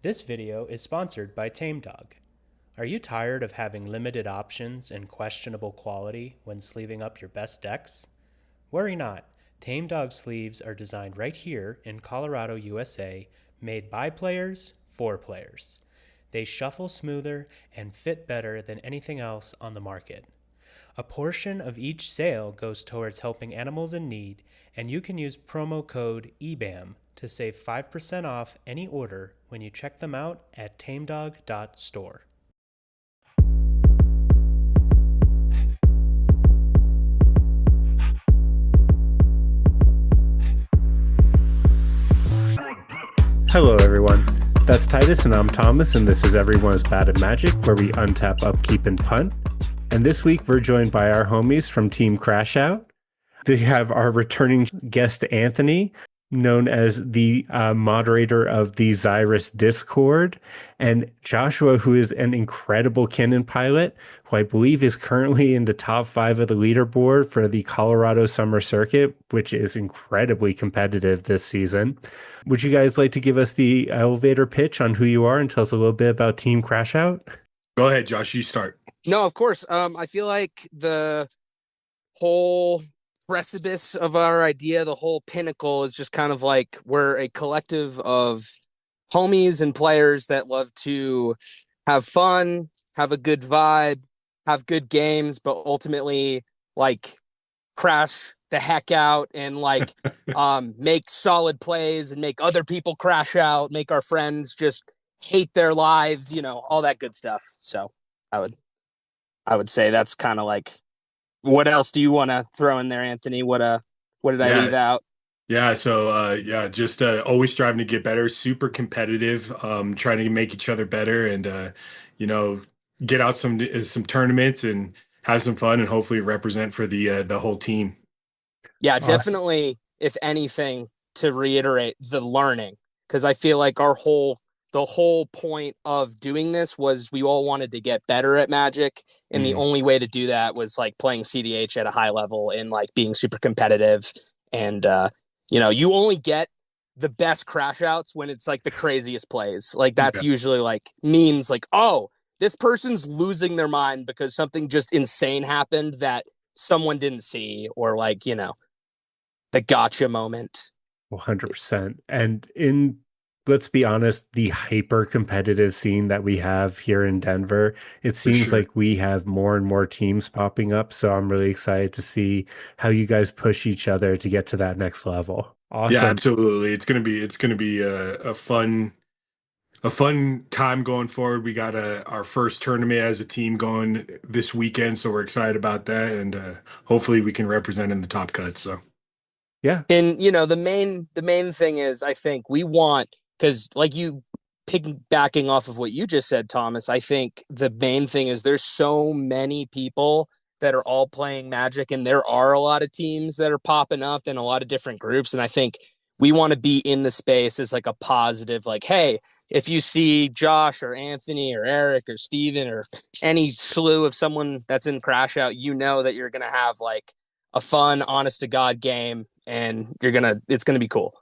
This video is sponsored by TameDog. Are you tired of having limited options and questionable quality when sleeving up your best decks? Worry not. TameDog sleeves are designed right here in Colorado, USA, made by players for players. They shuffle smoother and fit better than anything else on the market. A portion of each sale goes towards helping animals in need, and you can use promo code EBAM to save 5% off any order when you check them out at tamedog.store. Hello, everyone. That's Titus, and I'm Thomas, and this is Everyone's Bad at Magic, where we untap, upkeep, and punt. And this week, we're joined by our homies from Team Crashout. They have our returning guest, Anthony, known as the moderator of the Xyrus Discord, and Joshua, who is an incredible cannon pilot, who I believe is currently in the top 5 of the leaderboard for the Colorado Summer Circuit, which is incredibly competitive this season. Would you guys like to give us the elevator pitch on who you are and tell us a little bit about Team Crashout? Go ahead, Josh. You start. No, of course. I feel like the whole precipice of our idea, the whole pinnacle is just kind of like we're a collective of homies and players that love to have fun, have a good vibe, have good games, but ultimately like crash the heck out and like make solid plays and make other people crash out, make our friends just hate their lives, all that good stuff. So I would say that's kind of like, what else do you want to throw in there, Anthony? What did I leave out? Yeah, so just always striving to get better, super competitive, trying to make each other better, and you know, get out some tournaments and have some fun, and hopefully represent for the whole team. Yeah, definitely. If anything, to reiterate the learning, because I feel like the whole point of doing this was we all wanted to get better at Magic, and the only way to do that was like playing CDH at a high level and like being super competitive. And you only get the best crash outs when it's like the craziest plays. Like that's usually like means like, oh, this person's losing their mind because something just insane happened that someone didn't see, or like, the gotcha moment. 100%. And let's be honest, the hyper competitive scene that we have here in Denver, it seems like we have more and more teams popping up. So I'm really excited to see how you guys push each other to get to that next level. Awesome. Yeah, absolutely. It's gonna be a fun time going forward. We got our first tournament as a team going this weekend, so we're excited about that, and hopefully we can represent in the top cut. So yeah, and the main thing is, I think we want, because like you piggybacking off of what you just said, Thomas, I think the main thing is there's so many people that are all playing Magic, and there are a lot of teams that are popping up in a lot of different groups, and I think we want to be in the space as like a positive, like, hey, if you see Josh or Anthony or Eric or Steven or any slew of someone that's in Crashout, that you're going to have like a fun, honest to God game, and it's going to be cool.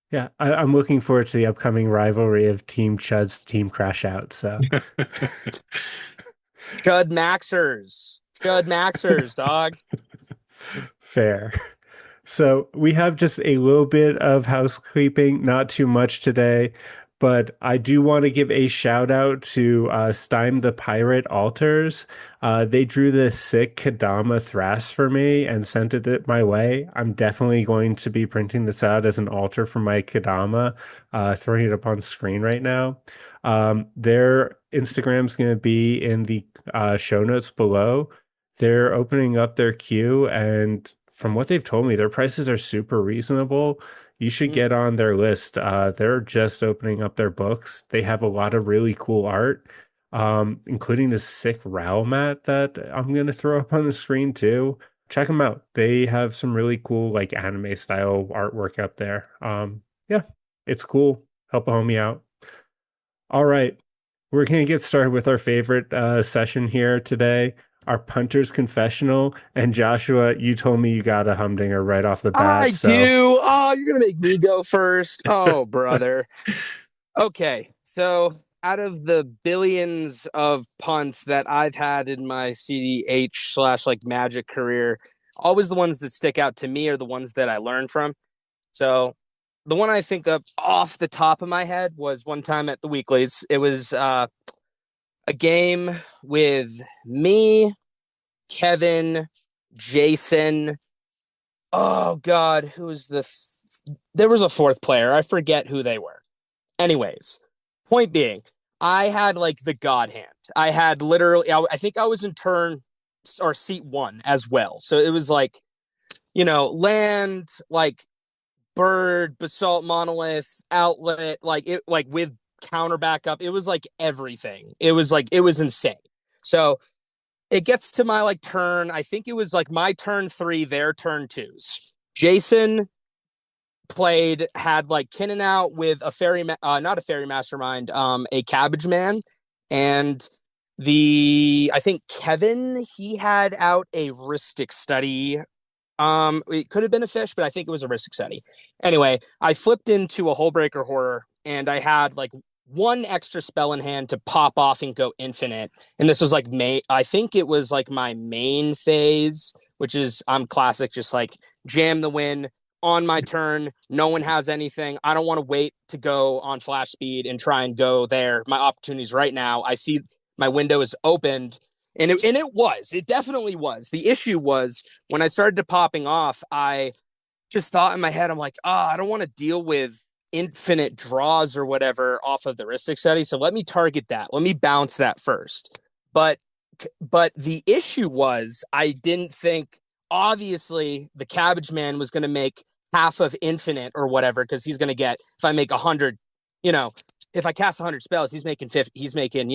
Yeah, I'm looking forward to the upcoming rivalry of Team Chud's Team Crashout. So Chud Maxers, dog. Fair. So we have just a little bit of housekeeping, not too much today, but I do want to give a shout out to Stine the Pirate Altars. They drew this sick Kadama Thras for me and sent it my way. I'm definitely going to be printing this out as an altar for my Kadama, throwing it up on screen right now. Their Instagram's going to be in the show notes below. They're opening up their queue, and from what they've told me, their prices are super reasonable. You should get on their list. They're just opening up their books. They have a lot of really cool art, including this sick RAL mat that I'm going to throw up on the screen too. Check them out. They have some really cool like anime style artwork up there. Yeah, it's cool. Help a homie out. All right. We're going to get started with our favorite session here today, our Punter's Confessional. And Joshua, you told me you got a humdinger right off the bat. I do. Oh, you're going to make me go first. Oh, brother. Okay, so out of the billions of punts that I've had in my CDH slash like Magic career, always the ones that stick out to me are the ones that I learn from. So the one I think of off the top of my head was one time at the weeklies. It was a game with me, Kevin, Jason. Oh God, who was there was a fourth player. I forget who they were. Anyways, point being, I had like the God hand. I had literally, I think I was in turn or seat one as well. So it was like, land, like bird, basalt monolith, outlet, like it, like with counter backup. It was like everything. It was insane. So it gets to my like turn. I think it was like my turn three, their turn twos. Jason had like Kinnan out with a not a fairy mastermind, a cabbage man, and I think Kevin he had out a Rhystic study. It could have been a fish, but I think it was a Rhystic study. Anyway, I flipped into a Hullbreaker horror, and I had like one extra spell in hand to pop off and go infinite. And this was like I think it was like my main phase, which is I'm classic, just like jam the win on my turn. No one has anything. I don't want to wait to go on flash speed and try and go there. My opportunity's right now. I see my window is opened. It definitely was. The issue was when I started to popping off, I just thought in my head, I'm like, I don't want to deal with infinite draws or whatever off of the Rhystic study. So let me target that. Let me bounce that first. But the issue was I didn't think obviously the Cabbage Man was going to make half of infinite or whatever because he's going to get if I make 100, you know, if I cast 100 spells, he's making 50. He's making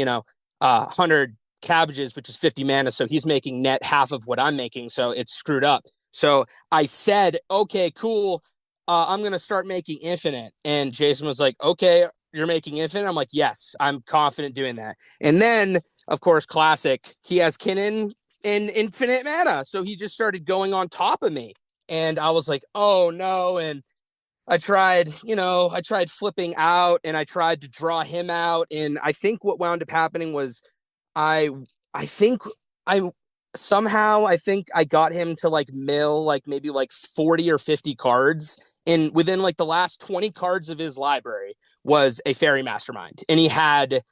100 cabbages, which is 50 mana. So he's making net half of what I'm making. So it's screwed up. So I said, okay, cool. I'm going to start making infinite. And Jason was like, okay, you're making infinite. I'm like, yes, I'm confident doing that. And then, of course, classic, he has Kinnan in infinite mana. So he just started going on top of me. And I was like, oh no. And I tried flipping out and I tried to draw him out. And I think what wound up happening was I I think I I think I got him to like mill like maybe like 40 or 50 cards and within like the last 20 cards of his library was a fairy mastermind and he had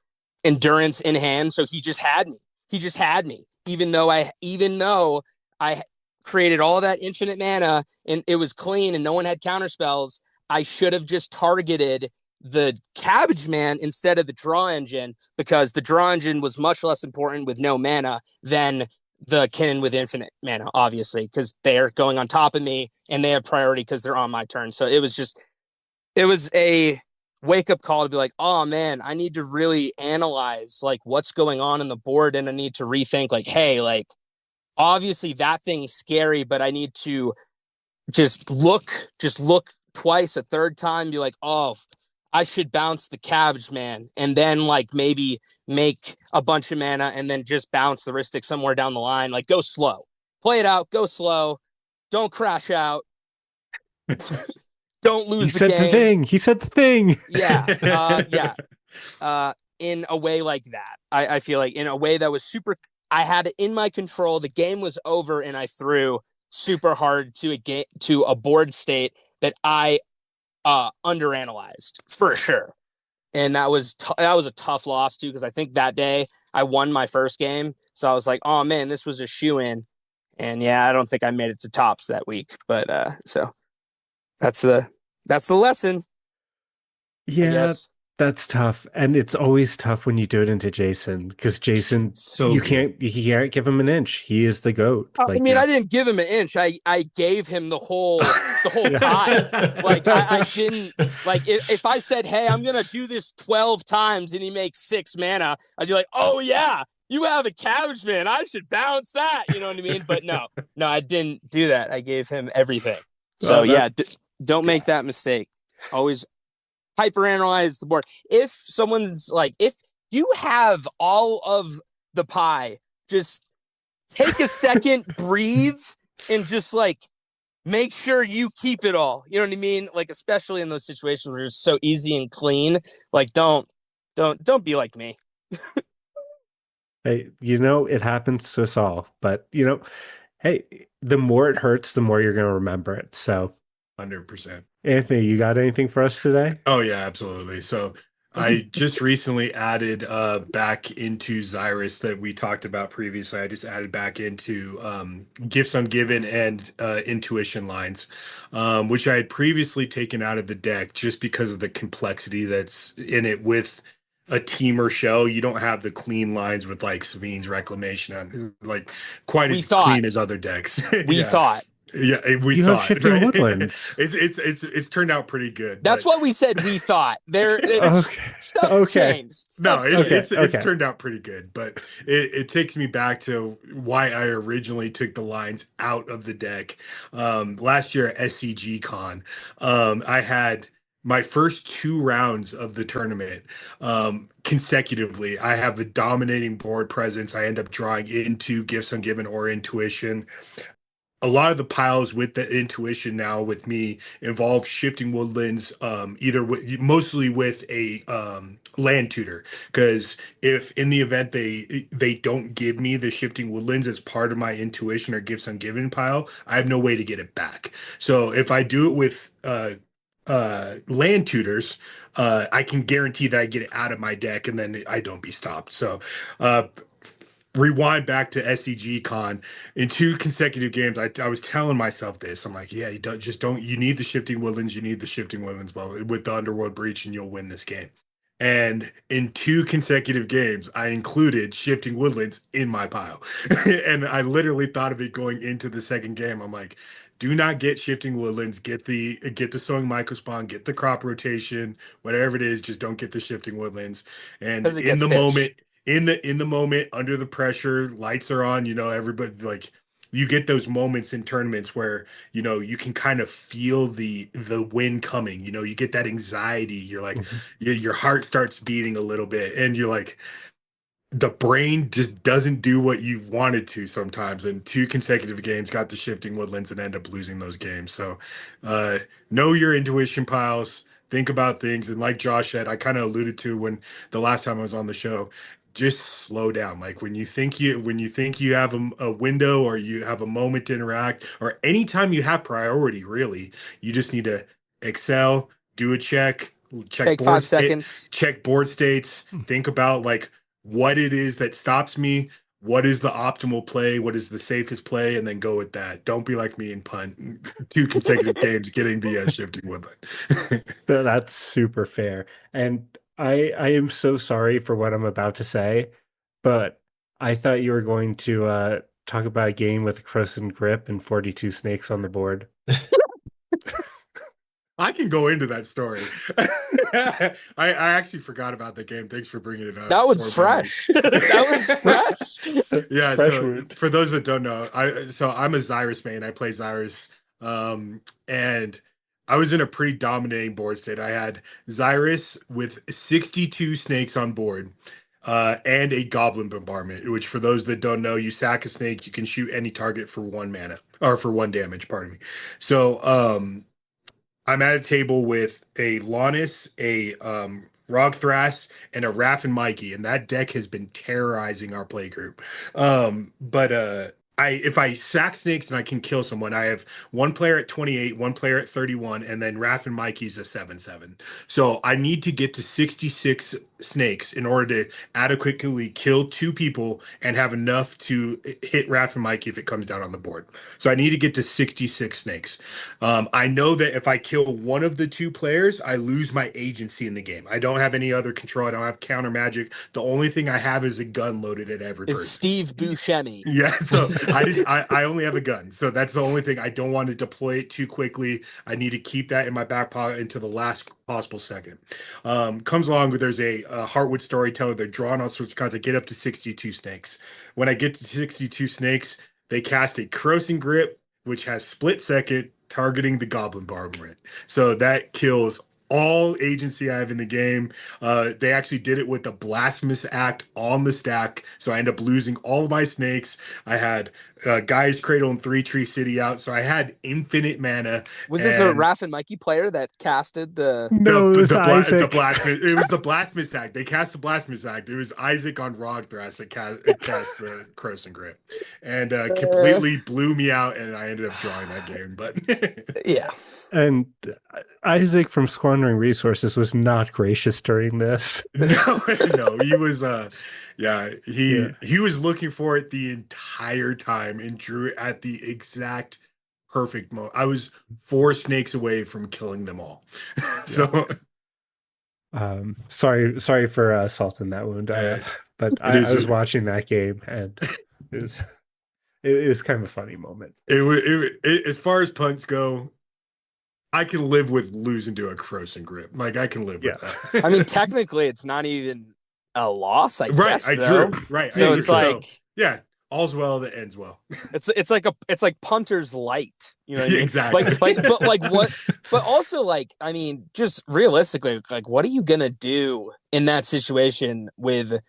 endurance in hand so he just had me even though I created all that infinite mana and it was clean and no one had counter spells. I should have just targeted the Cabbage Man instead of the draw engine because the draw engine was much less important with no mana than the Kinnan with infinite mana, obviously, because they're going on top of me and they have priority because they're on my turn. So it was a wake up call to be like, oh man, I need to really analyze like what's going on in the board and I need to rethink like, hey, like obviously that thing's scary, but I need to just look twice, a third time, be like, oh, I should bounce the Cabbage Man, and then like maybe make a bunch of mana, and then just bounce the Rhystic somewhere down the line. Like go slow, play it out, go slow, don't crash out, don't He lose the said the game. thing. He said the thing. Yeah. In a way like that, I feel like in a way that was super. I had it in my control. The game was over, and I threw super hard to a board state that I underanalyzed for sure. And that was a tough loss too because I think that day I won my first game, so I was like, oh man, this was a shoe in. And yeah, I don't think I made it to tops that week, but so that's the that's the lesson, I Yeah, guess. that's tough. And it's always tough when you do it into Jason because Jason, So good. you can't give him an inch. He is the goat. I Like mean, you, I didn't give him an inch. I gave him the whole yeah. pie. Like I didn't like if I said, "Hey, I'm gonna do this 12 times," and he makes 6 mana, I'd be like, "Oh yeah, you have a Cabbage Man. I should bounce that." You know what I mean? But no, I didn't do that. I gave him everything. So Well, that yeah, don't make that mistake. Always hyperanalyze the board. If someone's like, if you have all of the pie, just take a second, breathe, and just like make sure you keep it all. You know what I mean? Like, especially in those situations where it's so easy and clean. Like, don't be like me. Hey, it happens to us all, but hey, the more it hurts, the more you're going to remember it. So, 100%. Anthony, you got anything for us today? Oh yeah, absolutely. So I just recently added back into Xyrus that we talked about previously. I just added back into gifts ungiven and intuition lines, which I had previously taken out of the deck just because of the complexity that's in it with a team or shell. You don't have the clean lines with like Savine's Reclamation on like quite We as thought, clean as other decks. we Yeah. thought. Yeah, we You have thought, shifting right? woodlands. It's turned out pretty good, That's but what we said. We thought there. It's Okay. stuff's Okay. changed. no, Stuff's changed. it's Okay. turned out pretty good. But it takes me back to why I originally took the lines out of the deck. Last year at SCG Con, I had my first 2 rounds of the tournament consecutively. I have a dominating board presence. I end up drawing into Gifts Ungiven or Intuition. A lot of the piles with the intuition now with me involve shifting woodlands, either mostly with a land tutor, because if in the event they don't give me the shifting woodlands as part of my intuition or gifts ungiven pile, I have no way to get it back. So if I do it with land tutors, I can guarantee that I get it out of my deck and then I don't be stopped. So uh rewind back to SEG Con in 2 consecutive games. I was telling myself this. I'm like, yeah, just don't. You need the shifting woodlands. You need the shifting woodlands. Well, with the underworld breach, and you'll win this game. And in 2 consecutive games, I included shifting woodlands in my pile, and I literally thought of it going into the second game. I'm like, do not get shifting woodlands. Get the sowing microspawn. Get the crop rotation. Whatever it is, just don't get the shifting woodlands. And Because it in gets the pitched. moment, in the moment under the pressure, lights are on, everybody, like, you get those moments in tournaments where you can kind of feel the win coming. You get that anxiety. You're like, Mhm. your heart starts beating a little bit and you're like, the brain just doesn't do what you wanted to sometimes. And 2 consecutive games got the shifting woodlands and end up losing those games. So uh know your intuition piles, think about things, and like Josh said, I kind of alluded to when the last time I was on the show, just slow down. Like when you think you have a window or you have a moment to interact, or anytime you have priority, really, you just need to excel, do a check Take five boards, seconds. check board states, think about like what it is that stops me, what is the optimal play, what is the safest play, and then go with that. Don't be like me and punt 2 consecutive games getting the shifting woodland. That's super fair. And I am so sorry for what I'm about to say, but I thought you were going to talk about a game with a Croson grip and 42 snakes on the board. I can go into that story. I actually forgot about the game. Thanks for bringing it up. That was Sore memories. fresh. That was fresh. It's Yeah, fresh so wound. for those that don't know, I'm a Xyrus main. I play Xyrus, and I was in a pretty dominating board state. I had Xyrus with 62 snakes on board, and a Goblin Bombardment. Which, for those that don't know, you sack a snake, you can shoot any target for 1 mana or for 1 damage. Pardon me. So, I'm at a table with a Launis, a Rog Thras, and a Raff and Mikey, and that deck has been terrorizing our play group. But if I sack snakes and I can kill someone, I have one player at 28, one player at 31, and then Raff and Mikey's a 7/7. So I need to get to 66 snakes in order to adequately kill 2 people and have enough to hit Raff and Mikey if it comes down on the board. So I need to get to 66 snakes. I know that if I kill one of the 2 players, I lose my agency in the game. I don't have any other control. I don't have counter magic. The only thing I have is a gun loaded at every Is person. Steve Buscemi. Yeah, so I only have a gun. So that's the only thing. I don't want to deploy it too quickly. I need to keep that in my back pocket until the last possible second. Comes along with there's a Heartwood storyteller. They're drawing all sorts of cards. I get up to 62 snakes. When I get to 62 snakes, they cast a Crossing Grip, which has split second targeting the Goblin Bombardment. So that kills all agency I have in the game. They actually did it with the blasphemous act on the stack, so I ended up losing all of my snakes. I had Guy's Cradle and Three Tree City out, so I had infinite mana. Was this a And Raph and Mikey player that casted the? No, it was the Isaac. blasphemous, it was the blasphemous act. They cast the blasphemous act. It was Isaac on Rogthras that cast the Croson Grip, and Uh, completely blew me out. And I ended up drawing that game. But yeah. And Isaac from Squandering Resources was not gracious during this. no, no, he was yeah, Yeah. he was looking for it the entire time and drew it at the exact perfect moment. I was 4 snakes away from killing them all. Yeah. So Sorry for salting that wound. uh, But it I is was watching that game and it was it was kind of a funny moment. as far as punts go, I can live with losing to a Croson Grip. Like I can live Yeah. with that. I mean, technically, it's not even a loss, I right, guess, I though. drew. Right. Yeah, So you it's drew. like Yeah, all's well that ends well. it's like Punter's light. You know what I mean? Exactly. But like what? But also like I mean, just realistically, like what are you gonna do in that situation with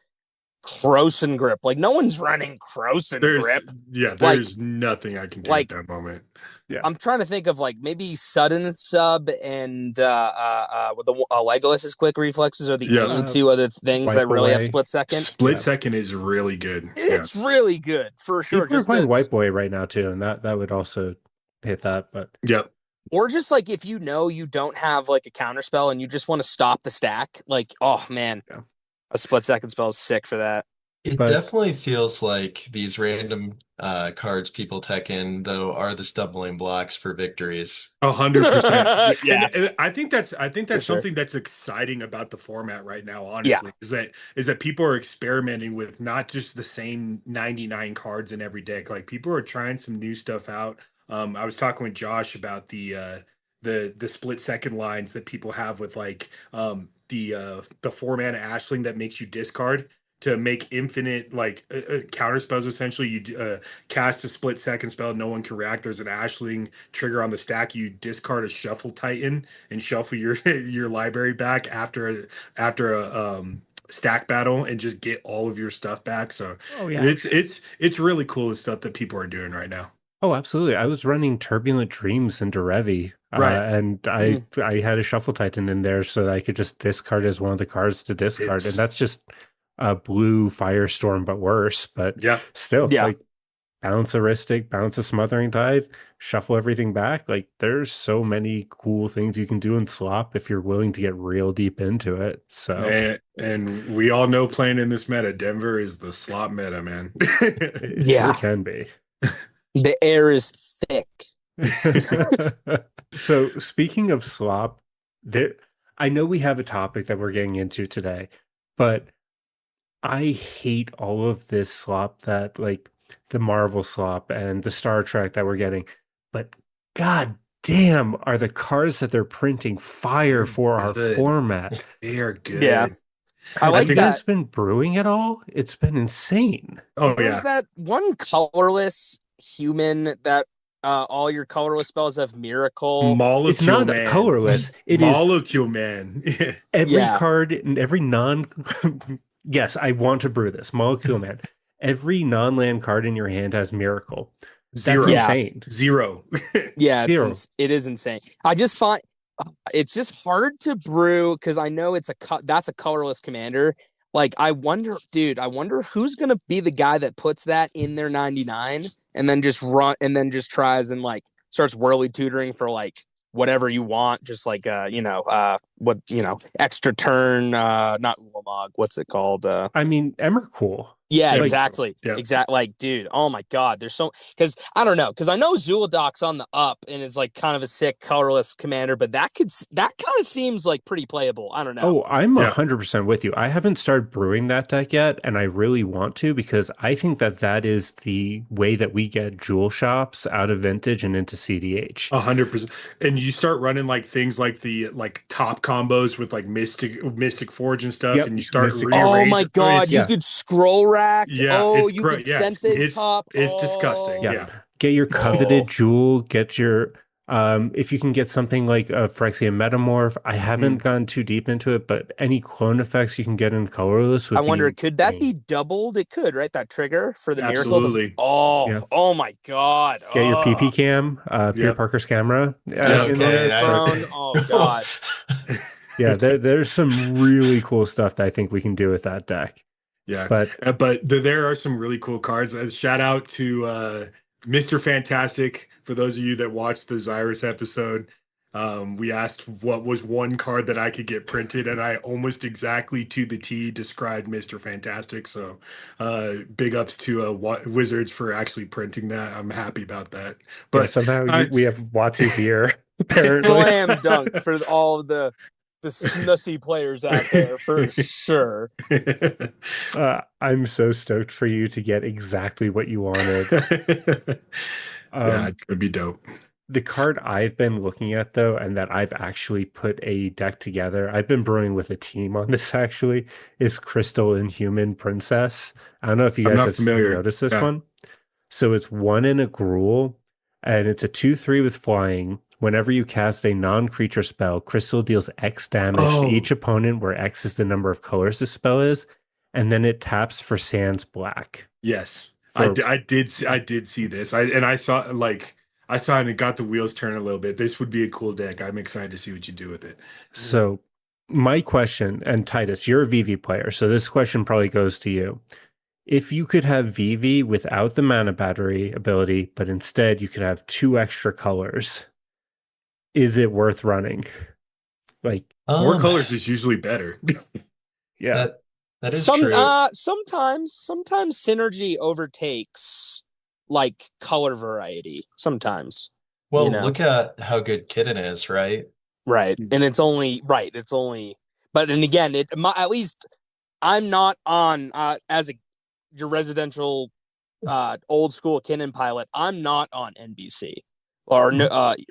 Croson Grip? Like no one's running Croson Grip. Like there's nothing I can do at like that moment. Yeah. I'm trying to think of like maybe sudden sub and with the Legolas's quick reflexes are the Yeah. only two other things that Wipe really have away. split second. Split Yeah. second is really good. Yeah. It's really good for sure. People are Just playing to White Boy right now too, and that would also hit that. But Yep. or just like if you know you don't have like a counter spell and you just want to stop the stack, like oh man, Yeah. a split second spell is sick for that. It But- definitely feels like these random cards people tech in, though, are the stumbling blocks for victories. 100%. Yeah. And I think that's For sure. something that's exciting about the format right now, Yeah. honestly, is that people are experimenting with not just the same 99 cards in every deck. Like people are trying some new stuff out. I was talking with Josh about the split second lines that people have with like the 4 mana Ashling that makes you discard to make infinite like counter spells. Essentially, you cast a split second spell, no one can react. There's an Ashling trigger on the stack. You discard a Shuffle Titan and shuffle your your library back after a stack battle and just get all of your stuff back. So oh yeah. it's really cool the stuff that people are doing right now. Oh, absolutely. I was running Turbulent Dreams into Revi, Right. and I had a Shuffle Titan in there so that I could just discard as one of the cards to discard, and It's that's just a blue Firestorm, but worse. But yeah. still, Yeah. like bounce a Ristic, bounce a Smothering Dive, shuffle everything back. Like there's so many cool things you can do in slop if you're willing to get real deep into it. So And we all know playing in this meta, Denver is the slot meta, man. it Yeah. sure can be. The air is thick. So speaking of slop, there I know we have a topic that we're getting into today, but I hate all of this slop that like the Marvel slop and the Star Trek that we're getting. But god damn, are the cards that they're printing fire for our Good. format. They are good. Yeah. I Have like you that. guys been brewing at all? It's been insane. Oh There's yeah. that one colorless human that all your colorless spells have miracle. Molecule It's not man. colorless. It is Molecule man. every Yeah. card and every non yes, I want to brew this. Molecule Man. Every non-land card in your hand has miracle. That's Zero. Yeah. insane. Zero. Yeah, Zero. it is insane. I just find it's just hard to brew because I know it's that's a colorless commander. Like I wonder who's gonna be the guy that puts that in their 99 and then just tries and like starts whirly tutoring for like whatever you want, just like extra turn, not Ulamog, what's it called? I mean, Emrakul. Yeah, Like- exactly. Yeah. Exactly. Like, dude, oh my God. There's so because I don't know, because I know Zul'Adok's on the up and is like kind of a sick colorless commander, but that kind of seems like pretty playable. I don't know. Oh, I'm Yeah. 100% with you. I haven't started brewing that deck yet, and I really want to because I think that is the way that we get jewel shops out of vintage and into CDH. 100%. And you start running like things like the like top combos with like Mystic Forge and stuff, Yep, and you start Mystic- Oh rearranging. my God, It's- you yeah. could scroll rack. Yeah, Oh, it's you great. could Yeah, Sensei's it's- top. it's disgusting. Oh. Yeah. Get your coveted Oh. jewel, get your If you can get something like a Phyrexian Metamorph, I haven't gone too deep into it, but any clone effects you can get in colorless I would be wonder, could that be insane. doubled? It could, right? That trigger for the miracle. Absolutely. Yeah. Oh my God. Get your PP Oh, cam, Peter Yep. Parker's camera yep. in Going there. So prone. Oh God. yeah, there's some really cool stuff that I think we can do with that deck. Yeah, But but there are some really cool cards. Shout out to Mr. Fantastic. For those of you that watched the Xyrus episode, we asked what was one card that I could get printed, and I almost exactly to the T described Mr. Fantastic. So, big ups to Wizards for actually printing that. I'm happy about that. yeah, But somehow I, we have Watts' ear, apparently. Slam dunk for all the snussy players out there for sure. I'm so stoked for you to get exactly what you wanted. Yeah, Um, it's gonna be dope. the card I've been looking at, though, and that I've actually put a deck together, I've been brewing with a team on this actually, is Crystal Inhuman Princess. I don't know if you I'm guys not have familiar. noticed this Yeah. one. So it's 1 in a Gruul, and it's a 2/3 with flying. Whenever you cast a non-creature spell, Crystal deals X damage to Oh, each opponent, where X is the number of colors the spell is, and then it taps for Sans Black. yes, For I did see this. I saw I saw it and it got the wheels turning a little bit. This would be a cool deck. I'm excited to see what you do with it. so, my question, and Titus, you're a VV player, so this question probably goes to you. If you could have VV without the mana battery ability, but instead you could have 2 extra colors, is it worth running? Like, More Um, colors is usually better. yeah. that is true. Sometimes synergy overtakes like color variety. Sometimes, you Well, know. look at how good Kitten is, right? Right. And it's only right. It's only but and again, at least I'm not on as a your residential old school Kinnan pilot. I'm not on NBC or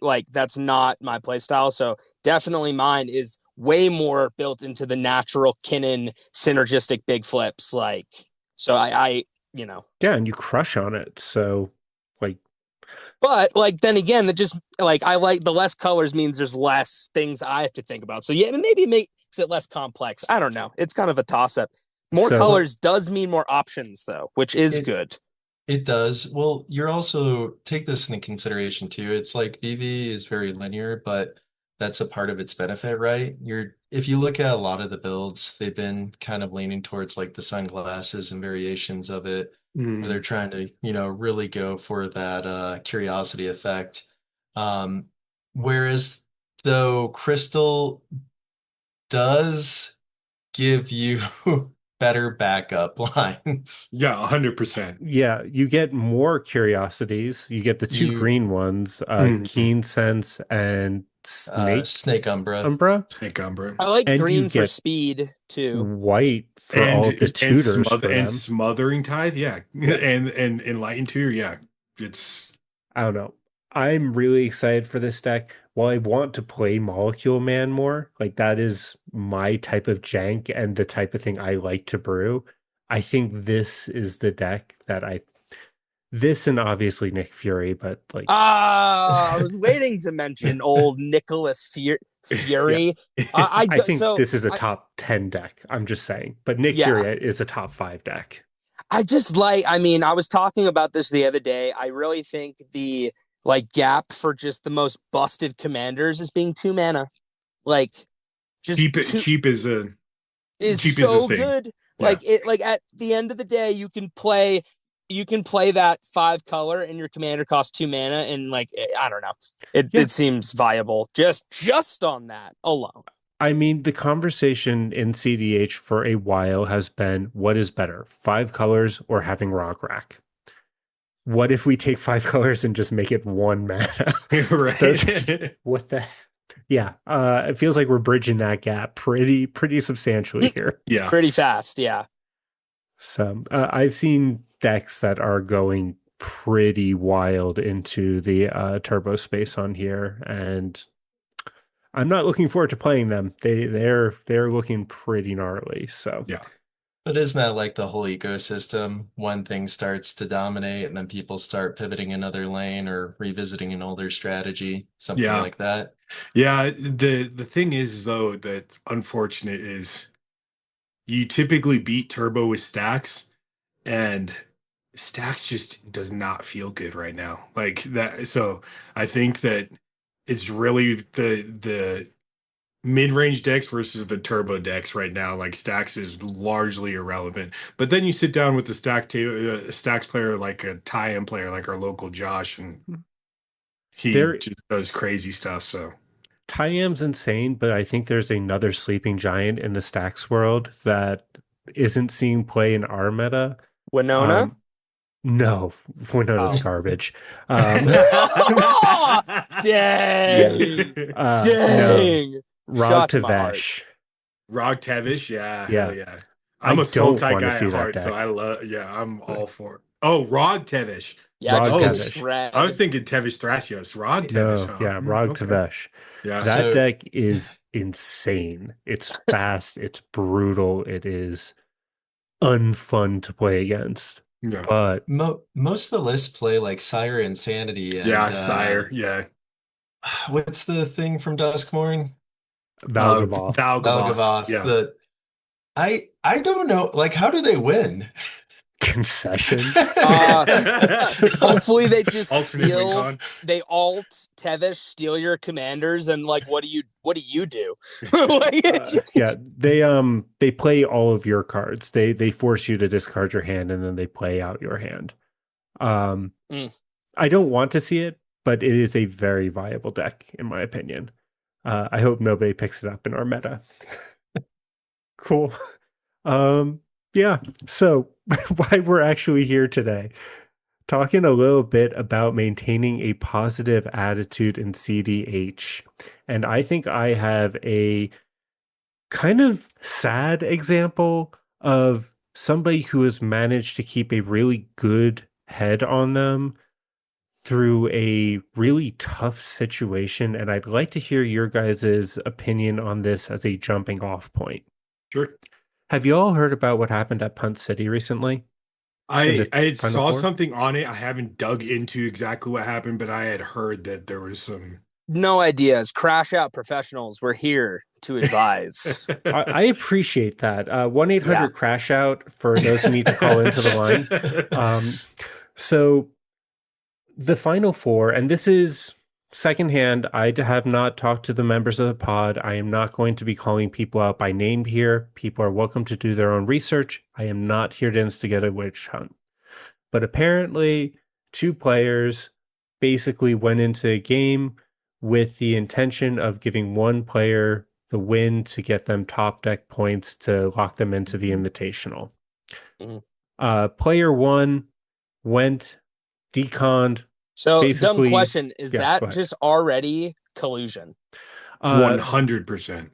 like that's not my play style. So definitely mine is way more built into the natural Kinnan synergistic big flips. Like so I you know. Yeah, and you crush on it. So, like, But like then again, that just like I like the less colors means there's less things I have to think about. So yeah, maybe it makes it less complex. I don't know. It's kind of a toss up. More so Well, colors does mean more options though, which is it good. it does. Well, you're also take this into consideration too. It's like VV is very linear, but that's a part of its benefit, right? You're if you look at a lot of the builds, they've been kind of leaning towards like the sunglasses and variations of it, where they're Mm. trying to, really go for that curiosity effect. Um, whereas though Crystal does give you better backup lines. Yeah, 100%. yeah, you get more curiosities. You get the 2 You green ones, Mm. Keen Sense and Snake Snake Umbra. Umbra, Snake Umbra. I like and you green for get speed too. white for all of the tutors for And them. smothering tithe, yeah. Yeah, And enlightened tutor, yeah. It's I don't know. I'm really excited for this deck. While I want to play Molecule Man more, like that is my type of jank and the type of thing I like to brew. I think this is the deck that this and obviously Nick Fury, but like, Ah, I was waiting to mention old Nicholas yeah, Fury. I think So this is a I top 10 deck. I'm just saying, but Nick yeah. Fury is a top 5 deck. I just like, I mean, I was talking about this the other day. I really think the like gap for just the most busted commanders is being 2 mana. Like just cheap two is cheap is a so thing. good. Yeah. Like it like at the end of the day, you can play that 5 color and your commander costs 2 mana and like I don't know. Yeah. It seems viable just on that alone. I mean, the conversation in CDH for a while has been what is better, 5 colors or having Rock Rack? What if we take 5 colors and just make it 1 mana? Right. What the yeah, it feels like we're bridging that gap pretty substantially here. Yeah. Pretty fast, yeah. So I've seen decks that are going pretty wild into the turbo space on here, and I'm not looking forward to playing them. They're looking pretty gnarly. So Yeah. But isn't that like the whole ecosystem? One thing starts to dominate, and then people start pivoting another lane or revisiting an older strategy, something Yeah. like that. Yeah. The thing is though that's unfortunate is you typically beat turbo with stacks, and stacks just does not feel good right now. Like that. So I think that it's really the mid-range decks versus the turbo decks right now. Like stacks is largely irrelevant. But then you sit down with the stacks player like a tie-in player like our local Josh, and he There, just does crazy stuff. So Tyam's insane, but I think there's another sleeping giant in the stacks world that isn't seeing play in our meta. Winona. Um, no, Winona's Oh. garbage. Oh, Yeah. dang. No, Dang. Rog Shot to my heart. Tevesh. Rog Tevish, yeah, hell Yeah, yeah. I I'm a don't Sultai want to guy see at that heart, so I deck. love. Yeah, I'm all for it. Oh, Rog Tevish. Yeah, Rog just Oh, it's Tevesh. I was red. thinking Tevish Thrasios. Rog Tevish, No, huh? yeah, Rog Okay. Tevesh. Yeah. That So deck is insane. It's fast, it's brutal, it is unfun to play against. Yeah. But most of the lists play like Sire Insanity and Yeah, Sire. Yeah. what's the thing from Duskmorn? Valgavoth Valgavoth. Valgavoth. Yeah. I don't know, like how do they win? concession. Uh hopefully they just Alternate win steal con. they alt Tevesh, steal your commanders, and like what do you do? Like, Yeah, they play all of your cards. They force you to discard your hand and then they play out your hand. Um Mm. I don't want to see it, but it is a very viable deck in my opinion. I hope nobody picks it up in our meta. Cool. Um yeah, so why we're actually here today, talking a little bit about maintaining a positive attitude in CDH. And I think I have a kind of sad example of somebody who has managed to keep a really good head on them through a really tough situation. And I'd like to hear your guys' opinion on this as a jumping off point. Sure. Have you all heard about what happened at Punt City recently in the I Final saw Four? something on it. I haven't dug into exactly what happened, but I had heard that there was some. No ideas. Crashout professionals. We're here to advise. I appreciate that. 1 Yeah. 800 crash out for those who need to call into the line. So the Final Four, and this is secondhand. I have not talked to the members of the pod. I am not going to be calling people out by name here. People are welcome to do their own research. I am not here to instigate a witch hunt. But apparently, two players basically went into a game with the intention of giving one player the win to get them top deck points to lock them into the invitational. Mhm. Player one went, deconned, So, dumb basically. question. Is Yeah, go that ahead. just already collusion? 100%.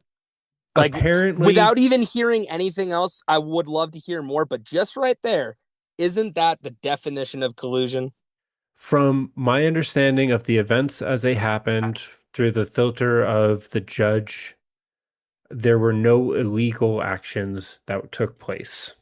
Like, Apparently, without even hearing anything else, I would love to hear more, but just right there, isn't that the definition of collusion? from my understanding of the events as they happened through the filter of the judge, there were no illegal actions that took place.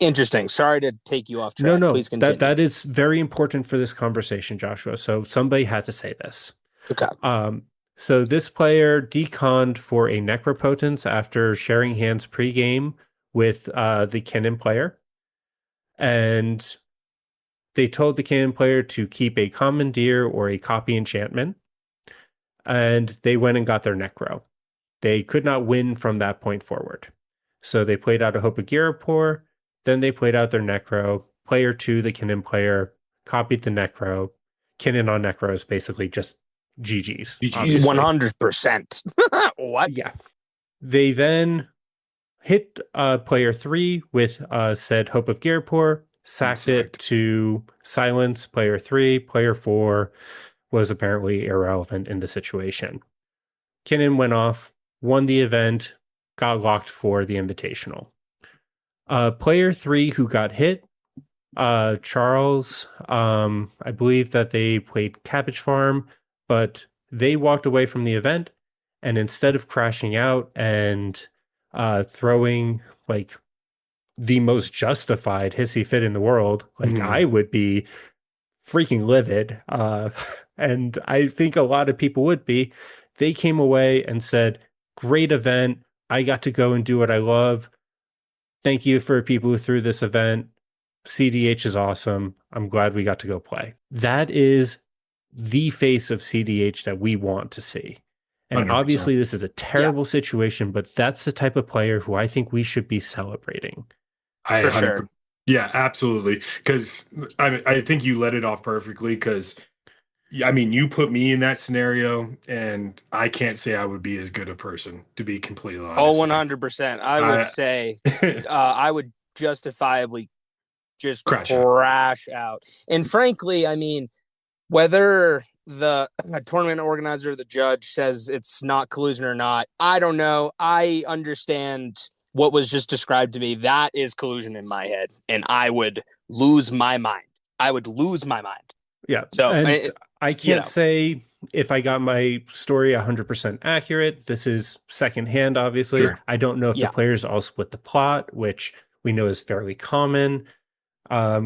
Interesting. Sorry to take you off No, track. no, Please continue. that is very important for this conversation, Joshua. So somebody had to say this. Okay. So this player deconned for a necropotence after sharing hands pre-game with the Kennen player, and they told the Kennen player to keep a commandeer or a copy enchantment, and they went and got their necro. They could not win from that point forward. So they played out a Hope of Girapur, then they played out their necro. Player two, the Kennen player, copied the necro. Kennen on necro is basically just GG's, GG's. obviously. 100%. What? Yeah. They then hit player three with said Hope of Girapur, sacked it Sacked. to silence player three. Player four was apparently irrelevant in the situation. Kinnan went off, won the event, got locked for the invitational. Player three who got hit, Charles, I believe that they played Cabbage Farm, but they walked away from the event, and instead of crashing out and throwing like the most justified hissy fit in the world, like Mhm. I would be freaking livid. And I think a lot of people would be. They came away and said, great event. I got to go and do what I love. Thank you for people who threw this event. CDH is awesome. I'm glad we got to go play. That is the face of CDH that we want to see. And 100%. obviously, this is a terrible situation, but that's the type of player who I think we should be celebrating. I For 100%. sure. Yeah, absolutely. Because I think you let it off perfectly. Because I mean, you put me in that scenario, and I can't say I would be as good a person, to be completely Oh, honest. Like, 100%. I would I say I would justifiably just crash out. crash out. And frankly, I mean, whether the tournament organizer or the judge says it's not collusion or not, I don't know. I understand what was just described to me. That is collusion in my head, and I would lose my mind. I would lose my mind. Yeah. So, And I you can't know, say if I got my story 100% accurate. This is secondhand, obviously. Sure. I don't know if the yeah, players all split the plot, which we know is fairly common.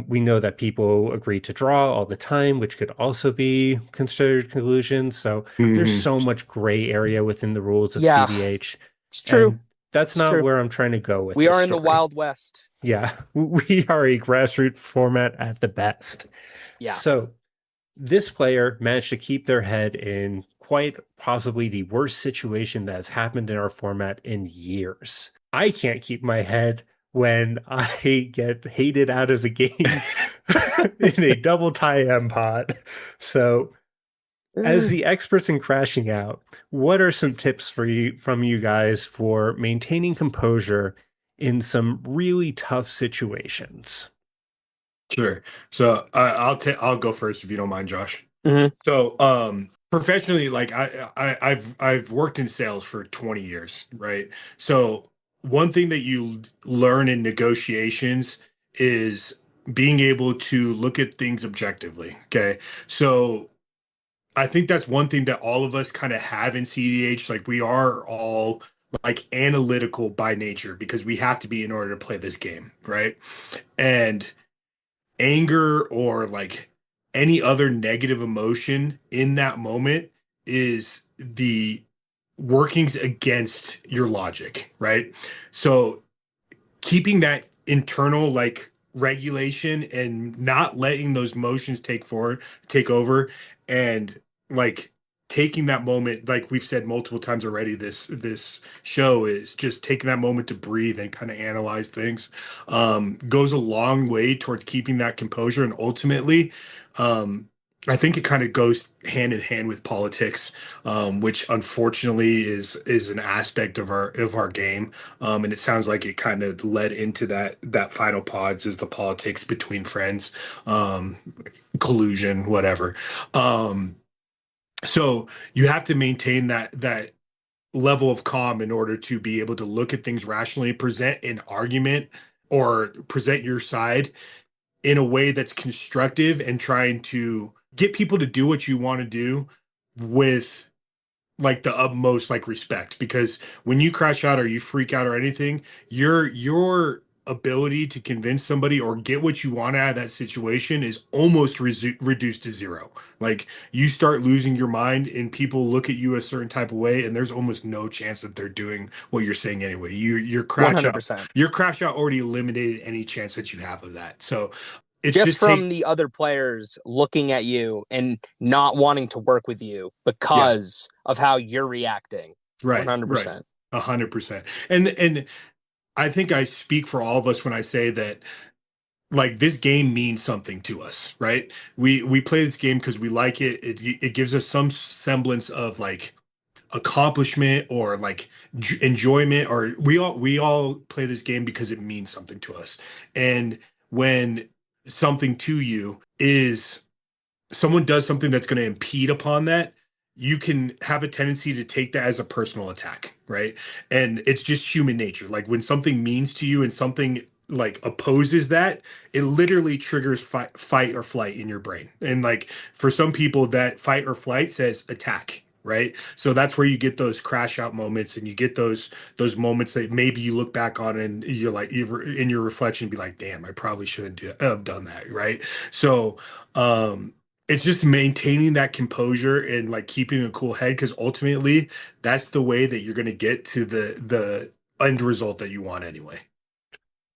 We know that people agree to draw all the time, which could also be considered collusion. So there's Hmm. so much gray area within the rules of yeah, CDH. it's true. And that's It's not true. where I'm trying to go with We this are in the story. Wild West. Yeah, we are a grassroots format at the best. Yeah. So this player managed to keep their head in quite possibly the worst situation that has happened in our format in years. I can't keep my head when I get hated out of the game in a double tie M pot. So, as the experts in crashing out, what are some tips for you from you guys for maintaining composure in some really tough situations? Sure. So I'll go first if you don't mind, Josh. Mhm. So professionally, like I've worked in sales for 20 years, right? So one thing that you learn in negotiations is being able to look at things objectively. Okay. So I think that's one thing that all of us kind of have in CDH. Like we are all like analytical by nature because we have to be in order to play this game, right? And anger or like any other negative emotion in that moment is the workings against your logic, right? So keeping that internal like regulation and not letting those motions take over and like taking that moment, like we've said multiple times already, this show is just taking that moment to breathe and kind of analyze things, goes a long way towards keeping that composure. And ultimately, I think it kind of goes hand in hand with politics, which unfortunately is an aspect of our game. And it sounds like it kind of led into that final pods is the politics between friends, um, collusion, whatever. Um, so you have to maintain that level of calm in order to be able to look at things rationally, present an argument or present your side in a way that's constructive and trying to get people to do what you want to do with like the utmost like respect, because when you crash out or you freak out or anything, your ability to convince somebody or get what you want out of that situation is almost reduced to zero. Like you start losing your mind and people look at you a certain type of way and there's almost no chance that they're doing what you're saying anyway. $100%. Your crash out already eliminated any chance that you have of that. So it's Just just take from the other players looking at you and not wanting to work with you yeah, because of how you're reacting. right 100%. 100%. And I think I speak for all of us when I say that like this game means something to us, right? We play this game because we like it. It gives us some semblance of like accomplishment or like enjoyment, or we all play this game because it means something to us. And when something to you is someone does something that's going to impede upon that, you can have a tendency to take that as a personal attack, right? And it's just human nature. Like when something means to you and something like opposes that, it literally triggers fight or flight in your brain. And like for some people, that fight or flight says attack. right? So that's where you get those crash out moments, and you get those moments that maybe you look back on and you're like, in your reflection, be like, damn, I probably shouldn't have done that, right? So it's just maintaining that composure and like keeping a cool head, because ultimately that's the way that you're going to get to the end result that you want anyway.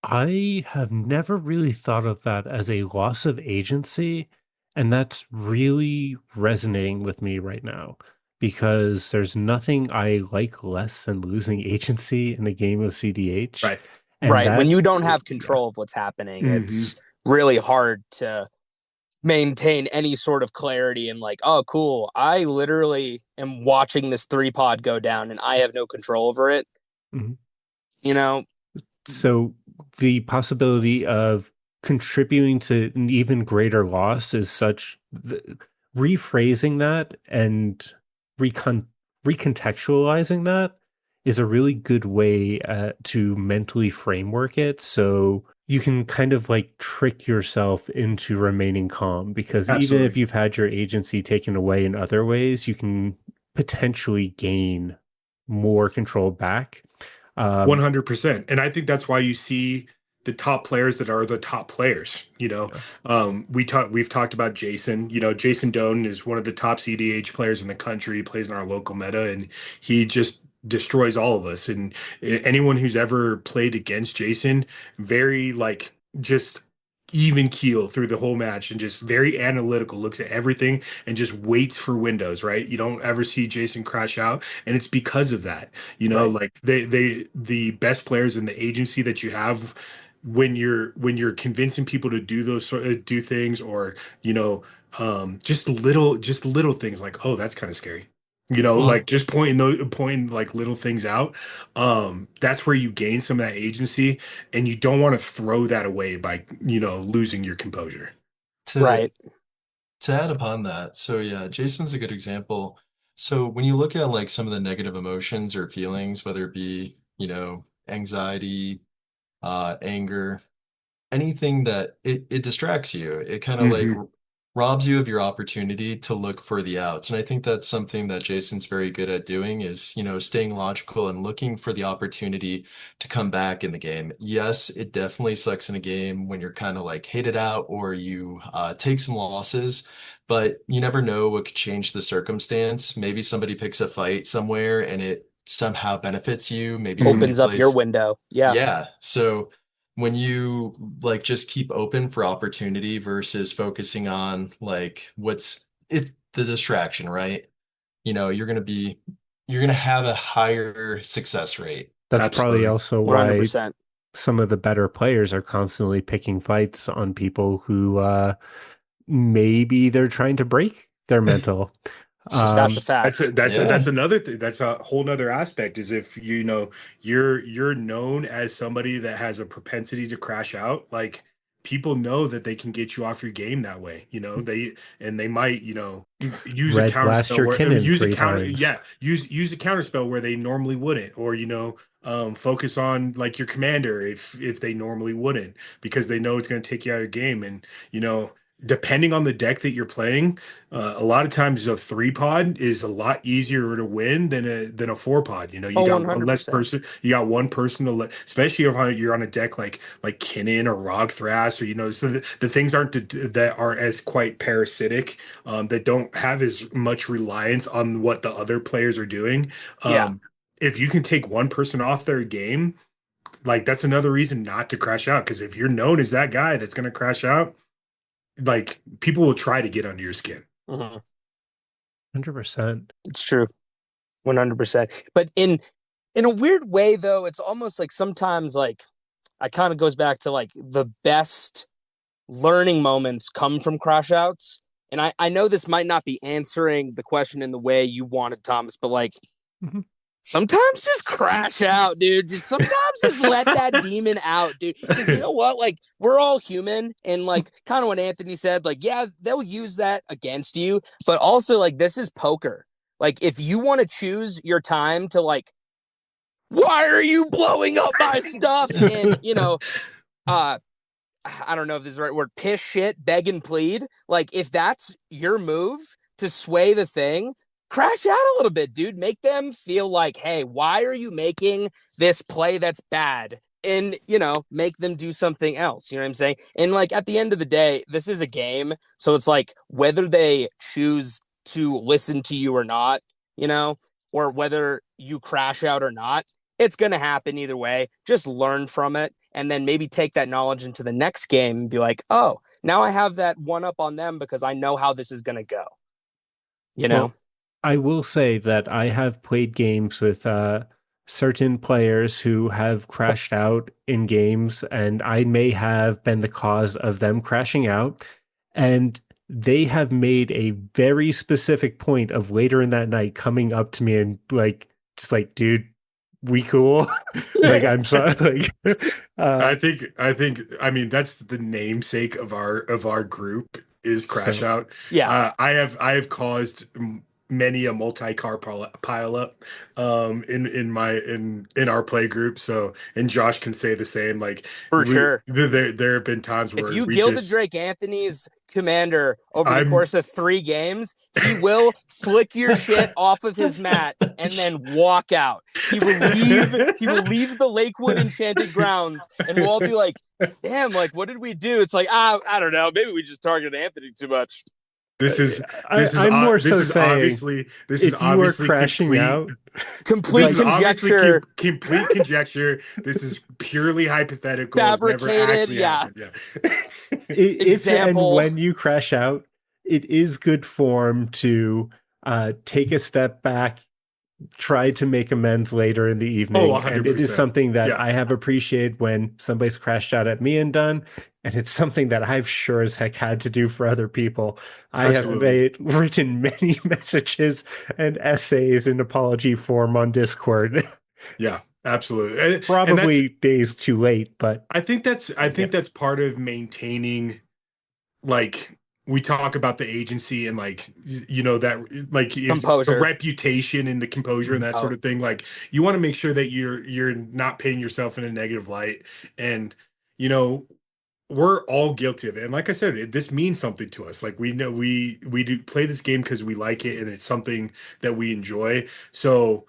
I have never really thought of that as a loss of agency, and that's really resonating with me right now because there's nothing I like less than losing agency in a game of CDH. Right. And Right. When that, you don't have yeah. control of what's happening, Hmm. it's really hard to maintain any sort of clarity and like, oh, cool. I literally am watching this 3 pod go down and I have no control over it. Mhm. You know, So the possibility of contributing to an even greater loss is such rephrasing that and recon recontextualizing that is a really good way to mentally framework it so you can kind of like trick yourself into remaining calm because even if Absolutely. you've had your agency taken away in other ways, you can potentially gain more control back. Um, 100%. And I think that's why you see the top players that are the top players. yeah. We've talked about Jason. Jason Doan is one of the top CDH players in the country. He plays in our local meta, and he just destroys all of us. And anyone who's ever played against Jason, very like just even keel through the whole match and just very analytical, looks at everything and just waits for windows, right? You don't ever see Jason crash out, and it's because of that. right. Like the best players in the agency that you have when you're convincing people to do those sort of do things, or just little things like, oh, that's kind of scary, like Well, just pointing like little things out. That's where you gain some of that agency, and you don't want to throw that away by losing your composure. to Right. to add upon that, so yeah, Jason's a good example. So when you look at like some of the negative emotions or feelings, whether it be, anxiety, anger, anything that it distracts you, it kind of like Hmm. robs you of your opportunity to look for the outs. And I think that's something that Jason's very good at doing is, staying logical and looking for the opportunity to come back in the game. Yes, it definitely sucks in a game when you're kind of like hated out or you take some losses, but you never know what could change the circumstance. Maybe somebody picks a fight somewhere and it somehow benefits you. Maybe somebody Hmm. Opens up your plays. window. Yeah. Yeah. So when you like just keep open for opportunity versus focusing on like it's the distraction, right? You're gonna have a higher success rate. That's probably Absolutely. also why 100%. some of the better players are constantly picking fights on people who maybe they're trying to break their mental. That's a Um, That's fact. a, that's a, Yeah. that's another thing. That's a whole nother aspect. Is if you're known as somebody that has a propensity to crash out, like people know that they can get you off your game that way. They might use a Red counter blast spell your where cannon 3 times. use a counter spell where they normally wouldn't, or focus on like your commander if they normally wouldn't, because they know it's going to take you out of your game. And depending on the deck that you're playing, a lot of times a 3 pod is a lot easier to win than a 4 pod. You Oh, got one less 100%. person. You got one person to let, especially if you're on a deck like Kinnan or Rog Thras, or so the things that aren't as quite parasitic, that don't have as much reliance on what the other players are doing. Yeah. If you can take one person off their game, like that's another reason not to crash out. Because if you're known as that guy that's going to crash out, like people will try to get under your skin. Mhm. 100%. It's true. 100%. But in a weird way though, it's almost like sometimes like I kind of goes back to like the best learning moments come from crash outs. And I know this might not be answering the question in the way you wanted, Thomas, but like Mhm. sometimes just crash out, dude. Just sometimes just let that demon out, dude. Because you know what? Like, we're all human. And like kind of what Anthony said, like, yeah, they'll use that against you. But also, like, this is poker. Like, if you want to choose your time to like, why are you blowing up my stuff? And uh I don't know if this is the right word, piss shit, beg and plead. Like if that's your move to sway the thing, crash out a little bit, dude. Make them feel like, hey, why are you making this play that's bad? And, make them do something else. You know what I'm saying? And like at the end of the day, this is a game. So it's like whether they choose to listen to you or not, or whether you crash out or not, it's going to happen either way. Just learn from it and then maybe take that knowledge into the next game and be like, oh, now I have that one up on them because I know how this is going to go. Well, I will say that I have played games with certain players who have crashed out in games, and I may have been the cause of them crashing out. And they have made a very specific point of later in that night coming up to me and like, just like, dude, we cool? Like, I'm sorry. Like, I mean, that's the namesake of our group is Crash so Out. Yeah, I have caused many a multi-car pile up in our play group. So, and Josh can say the same. Like for sure. there have been times If where you we gilded just Drake Anthony's commander over the I'm course of 3 games, he will flick your shit off of his mat and then walk out. He will leave. He will leave the Lakewood Enchanted Grounds, and we'll all be like, "Damn! Like, what did we do?" It's like, I don't know. Maybe we just targeted Anthony too much. this is I'm more so saying this is if you are obviously crashing complete. out, This Complete is like, obviously conjecture, complete conjecture. This is purely hypothetical. It's never fabricated. actually Yeah, happened. Yeah. if and example. when you crash out, it is good form to take a step back, try to make amends later in the Oh, evening. And it is 100%. something that Yeah, I have appreciated when somebody's crashed out at me and done. And it's something that I've sure as heck had to do for other people. I have absolutely. written many messages and essays in apology form on Discord. Yeah, absolutely. And that's Probably days too late, but I yeah. think that's part of maintaining, like, we talk about the agency and like that, like, if the Composure. reputation and the composure and Mhm. that sort Oh, of thing, like you want to make sure that you're not painting yourself in a negative light. And you know we're all guilty of it. And like I said, this means something to us. Like, we know we do play this game because we like it and it's something that we enjoy. So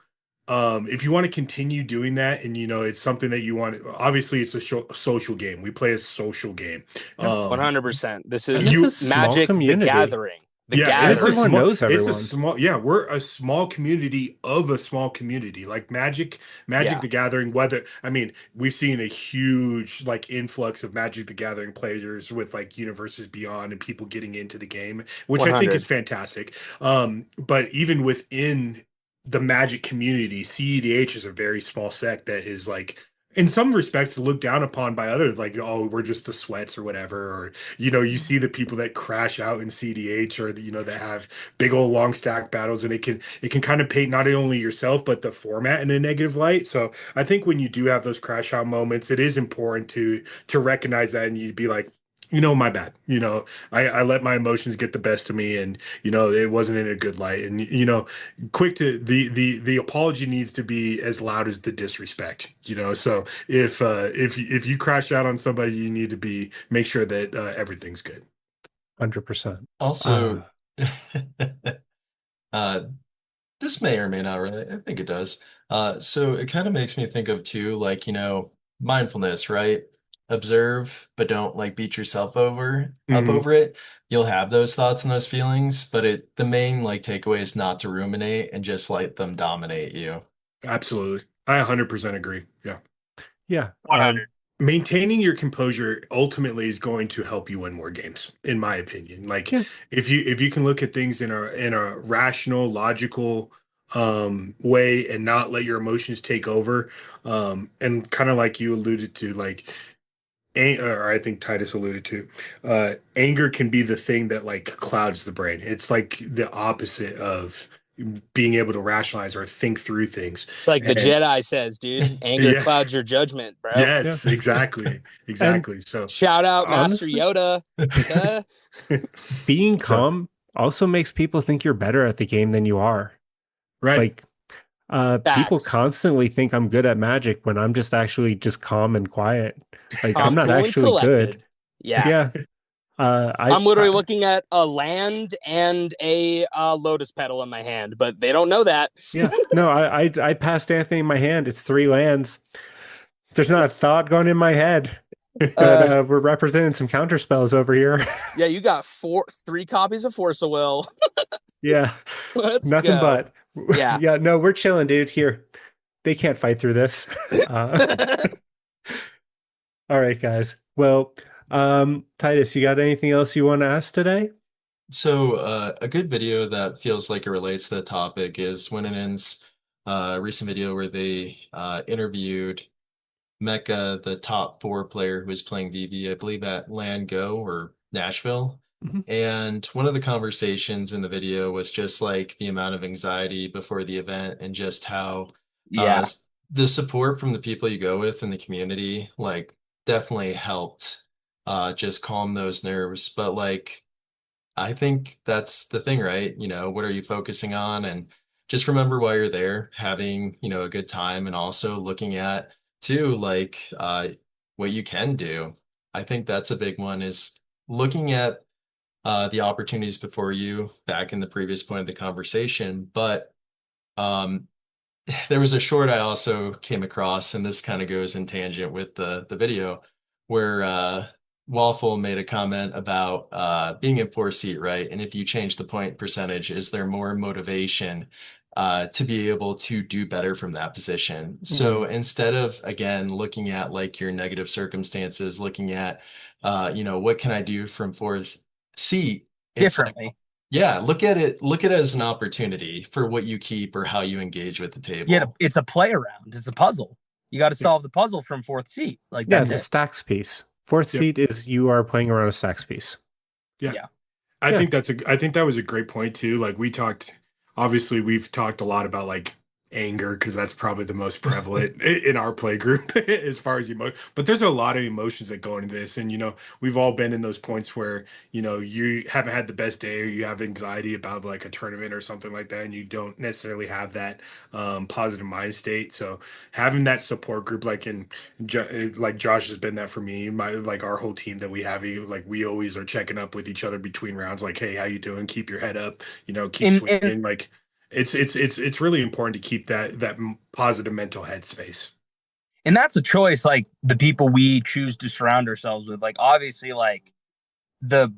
if you want to continue doing that, and it's something that you want, obviously it's a social game. We play a social game. Yeah. um 100%. This And is it's a you small Magic the community. Gathering. The Yeah, and Gathering. Everyone knows everyone. yeah, we're a small community of a small community. Like Magic Yeah, the Gathering, whether, I mean, we've seen a huge like influx of Magic the Gathering players with like Universes Beyond and people getting into the game, which I think is 100. fantastic. But even within the Magic community, CEDH is a very small sect that is, like, in some respects looked down upon by others, like, oh, we're just the sweats or whatever. Or you see the people that crash out in CDH, or that have big old long stack battles, and it can kind of paint not only yourself but the format in a negative light. So I think when you do have those crash out moments, it is important to recognize that, and you'd be like, my bad. I let my emotions get the best of me, and it wasn't in a good light. And quick to the apology needs to be as loud as the disrespect. So if you crash out on somebody, you need to make sure that everything's good. 100%. Also, uh, this may or may not really. I think it does. So it kind of makes me think of too, like, mindfulness, right? Observe, but don't like beat yourself up Hmm. over it. You'll have those thoughts and those feelings, but the main like takeaway is not to ruminate and just let them dominate you. Absolutely. I 100% agree. Yeah. Yeah. 100. Maintaining your composure ultimately is going to help you win more games, in my opinion. Like, Yeah. if you can look at things in a rational, logical way, and not let your emotions take over, and kind of like you alluded to, like, or I think Titus alluded to, anger can be the thing that like clouds the brain. It's like the opposite of being able to rationalize or think through things. It's like the And Jedi says, dude, anger yeah, clouds your judgment, bro. Yeah. yes, exactly, And exactly. So, Shout out Master honestly, Yoda. Huh? being so calm also makes people think you're better at the game than you are. right. Like, people Facts. constantly think I'm good at Magic when I'm just actually just calm and quiet. Like, I'm Calm, not cool, and actually good. collected. Yeah. Yeah. I, I'm literally looking at a land and a lotus petal in my hand, but they don't know that. yeah, no, I passed Anthony in my hand. It's 3 lands. There's not a thought going in my head, but Uh, we're representing some counter spells over here. yeah, you got 3 copies of Force of Will. Yeah, Let's nothing go. but. Yeah. Yeah, no, we're chilling, dude. Here, they can't fight through this. Uh, all right, guys. Well, Titus, you got anything else you want to ask today? So, a good video that feels like it relates to the topic is Wininen's recent video where they interviewed Mecca, the top 4 player who was playing VV, I believe at Land Go or Nashville. Mhm. And one of the conversations in the video was just like the amount of anxiety before the event and just how Yeah. the support from the people you go with in the community like definitely helped just calm those nerves. But like I think that's the thing, right? What are you focusing on? And just remember why you're there, having, a good time and also looking at too, like what you can do. I think that's a big one is looking at the opportunities before you back in the previous point of the conversation. But um, there was a short I also came across, and this kind of goes in tangent with the video, where Waffle made a comment about being in 4th seat, right? And if you change the point percentage, is there more motivation to be able to do better from that position? So Mm. instead of again looking at like your negative circumstances, looking at what can I do from 4th seat? It's like Differently. yeah, look at it as an opportunity for what you keep or how you engage with the Yeah, table. it's a play around. It's a puzzle. You got to solve the puzzle from 4th seat. Like Yeah, that's the it. stacks piece. Fourth Yep. seat is you are playing around a stacks piece. Yeah. Yeah. Yeah. I think that was a great point too. Like obviously we've talked a lot about like anger because that's probably the most prevalent in our play group as far as emotion. But there's a lot of emotions that go into this, and we've all been in those points where you haven't had the best day or you have anxiety about like a tournament or something like that, and you don't necessarily have that positive mind state. So having that support group, like Josh has been that for me, like our whole team that we have, like we always are checking up with each other between rounds, like, hey, how you doing? Keep your head up, keep And swinging. Like it's really important to keep that positive mental headspace. and that's a choice. Like the people we choose to surround ourselves with. Like obviously, like the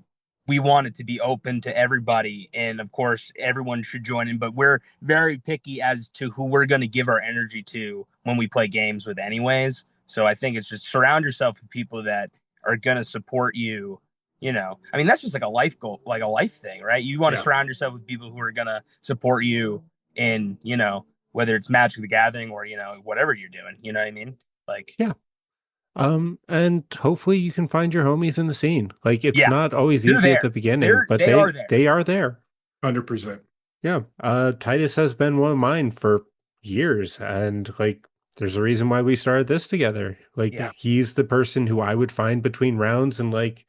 we want it to be open to everybody, and of course everyone should join in, but we're very picky as to who we're going to give our energy to when we play games with anyways. So I think it's just surround yourself with people that are going to support you. I mean, that's just like a life goal, like a life thing, right? You want to Yeah. surround yourself with people who are going to support you in, whether it's Magic the Gathering or whatever you're doing, you know what I mean? Like, Yeah. And hopefully you can find your homies in the scene. Like it's yeah, not always they're easy at there. the beginning, but They are there. they are there. 100%. Yeah. Titus has been one of mine for years, and like there's a reason why we started this together. Like Yeah. he's the person who I would find between rounds and like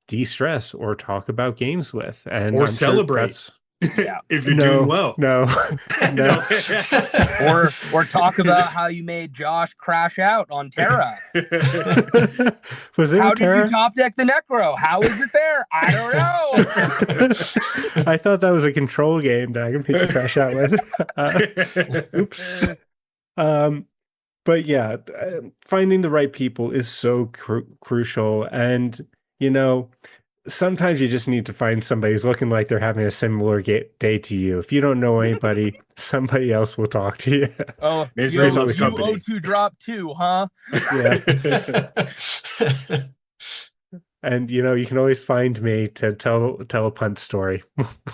de-stress or talk about games with. And Or I'm sure celebrate that's Yeah. if you're doing no, well. no, no. No. Or talk about how you made Josh crash out on Terra. Was it How with did you Tara? top deck the Necro? How is it there? I don't know. I thought that was a control game that I could make you crash out with. Oops. Um, but yeah, finding the right people is so crucial. And, you know, sometimes you just need to find somebody who's looking like they're having a similar day to you. If you don't know anybody, somebody else will talk to you. Oh, Misery There's yo, loves always you somebody. company. O2 drop too, huh? Yeah. And, you can always find me to tell a punt story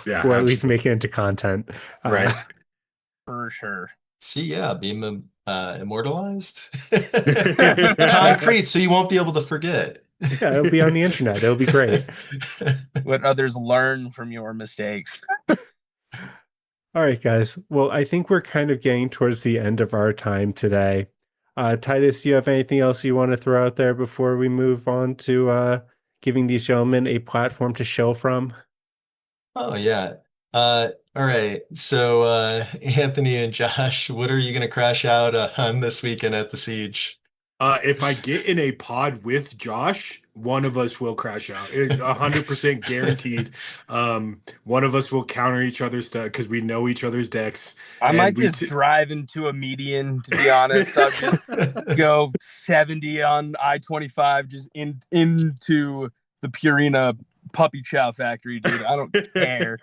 Yeah, or at least absolutely. make it into content. Right. For sure. See, yeah, being immortalized. Concrete, so you won't be able to forget. Yeah, it'll be on the internet. It'll be great. Let others learn from your mistakes. All right, guys. Well, I think we're kind of getting towards the end of our time today. Titus, do you have anything else you want to throw out there before we move on to giving these gentlemen a platform to show from? Oh yeah. All right. So Anthony and Josh, what are you gonna crash out on this weekend at the Siege? If I get in a pod with Josh, one of us will crash out. It's 100% guaranteed. One of us will counter each other's stuff because we know each other's decks, I and might just drive into a median, to be honest. I'll just That's go 70 on I-25 just into the Purina puppy chow factory, dude. I don't care.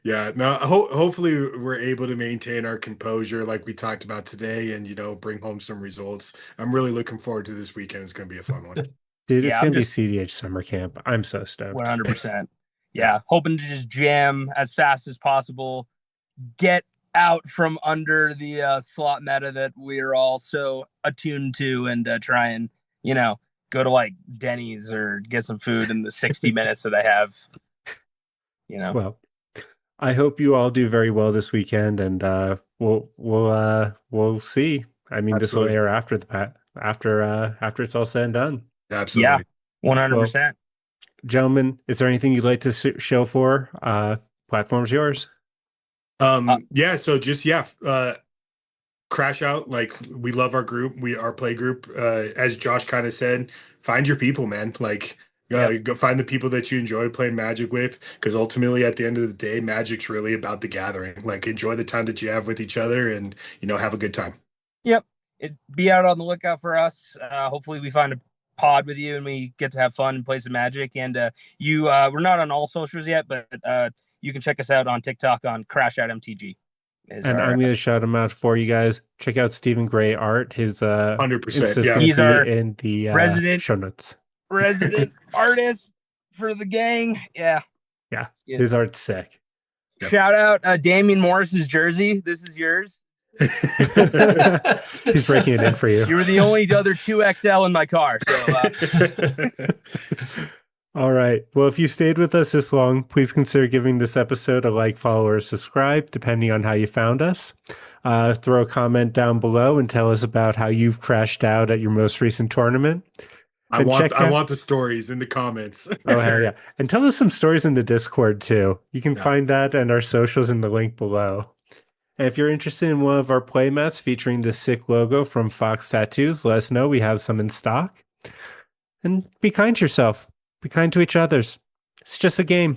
Yeah, no, hopefully we're able to maintain our composure like we talked about today and, bring home some results. I'm really looking forward to this weekend. It's going to be a fun one. Dude, it's Yeah, I'm gonna be just CDH summer camp. I'm so stoked. 100%. Yeah, Yeah, hoping to just jam as fast as possible, get out from under the slot meta that we're all so attuned to, and try and, go to like Denny's or get some food in the 60 minutes that I have, Well, I hope you all do very well this weekend, and we'll see. I mean, this will absolutely. air after after it's all said and done. Yeah, Absolutely. 100%. Gentlemen, is there anything you'd like to show for? Platform's yours. Yeah, so just, crash out. Like, we love our group, our play group. As Josh kind of said, find your people, man. Like, Yep. go find the people that you enjoy playing Magic with, because ultimately at the end of the day, Magic's really about the gathering. Like, enjoy the time that you have with each other, and have a good time. Yep. Be out on the lookout for us. Hopefully we find a pod with you and we get to have fun and play some Magic. And we're not on all socials yet, but you can check us out on TikTok on Crashout MTG. And I'm going to shout him out for you guys. Check out Stephen Gray art. His 100%. Insta's Yeah. going He's to our be in the resident show notes. artist for the gang. Yeah. Yeah, his art's sick. Yep. Shout out Damian Morris's jersey. This is yours. He's breaking it in for you. You were the only other 2XL in my car. So all right. Well, if you stayed with us this long, please consider giving this episode a like, follow, or subscribe, depending on how you found us. Throw a comment down below and tell us about how you've crashed out at your most recent tournament. I want the stories in the comments. Oh, hell yeah. And tell us some stories in the Discord, too. You can find that and our socials in the link below. And if you're interested in one of our playmats featuring the sick logo from Fox Tattoos, let us know. We have some in stock. And be kind to yourself. Be kind to each other. It's just a game.